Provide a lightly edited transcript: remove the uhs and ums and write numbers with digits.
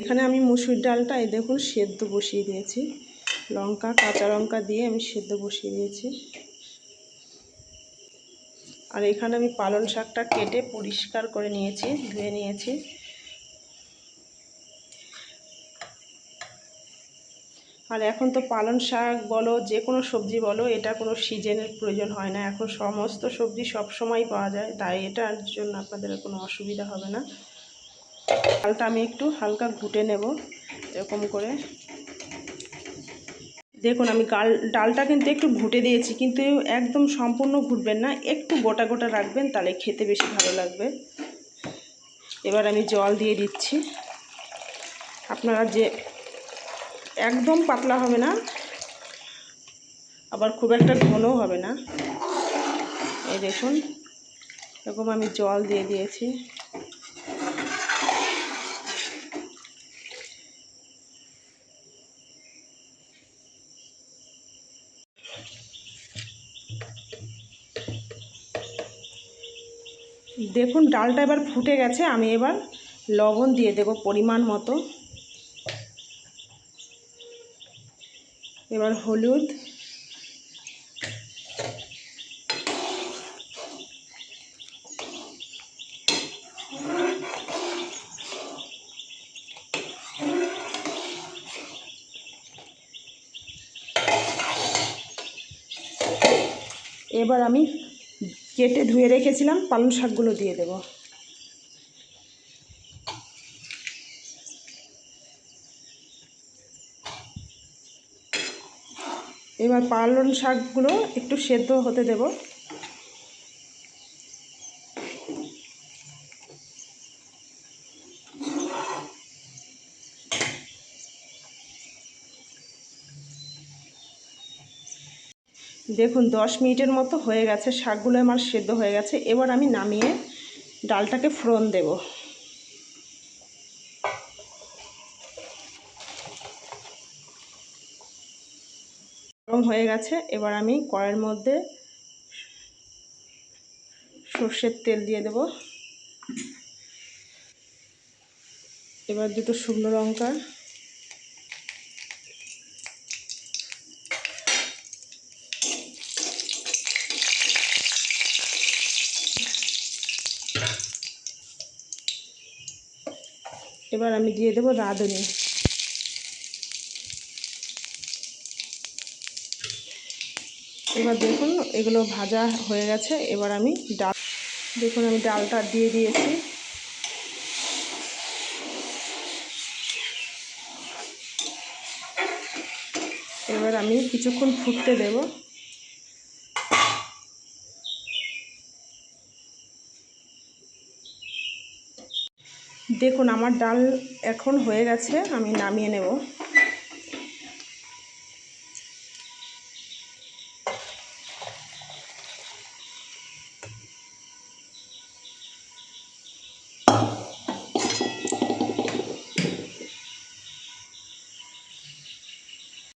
এখানে আমি মুসুর ডালটা এই দেখুন সেদ্ধ বসিয়ে দিয়েছি, লঙ্কা কাঁচা লঙ্কা দিয়ে আমি সেদ্ধ বসিয়ে দিয়েছি। আর এখানে আমি পালং শাকটা কেটে পরিষ্কার করে নিয়েছি, ধুয়ে নিয়েছি। আর এখন তো পালং শাক বলো যে কোনো সবজি বলো, এটা কোনো সিজনের প্রয়োজন হয় না, এখন সমস্ত সবজি সব সময় পাওয়া যায়, তাই এটার জন্য আপনাদের কোনো অসুবিধা হবে না। ডালটা আমি একটু হালকা ঘুটে নেব এরকম করে। দেখুন আমি ডালটা কিন্তু একটু ঘুটে দিয়েছি, কিন্তু একদম সম্পূর্ণ ঘুটবেন না, একটু গোটা গোটা রাখবেন, তাহলে খেতে বেশি ভালো লাগবে। এবার আমি জল দিয়ে দিচ্ছি। আপনারা যে একদম পাতলা হবে না, আবার খুব একটা ঘনও হবে না। এই দেখুন এরকম আমি জল দিয়ে দিয়েছি। দেখুন ডালটা এবার ফুটে গেছে, আমি এবার লবণ দিয়ে দেব পরিমাণ মতো। এবার হলুদ, এবার আমি কেটে ধুয়ে রেখেছিলাম পালং শাকগুলো দিয়ে দেব। এবার পালং শাকগুলো একটু সেদ্ধ হতে দেব। দেখুন 10 মিনিটের মতো হয়ে গেছে, শাকগুলো আমার সেদ্ধ হয়ে গেছে। এবার আমি নামিয়ে ডালটাকে ফোড়ন দেব। গরম হয়ে গেছে, এবার আমি কড়াইয়ের মধ্যে সর্ষের তেল দিয়ে দেব। এবার দুটো শুকনো লঙ্কা, এবার আমি দিয়ে দেব রাঁধুনি। এবার দেখুন এগুলো ভাজা হয়ে গেছে। এবার আমি দেখুন আমি ডালটা দিয়ে দিয়েছি। এবার আমি কিছুক্ষণ ফুটতে দেব। দেখুন আমার ডাল এখন হয়ে গেছে, আমি নামিয়ে নেব।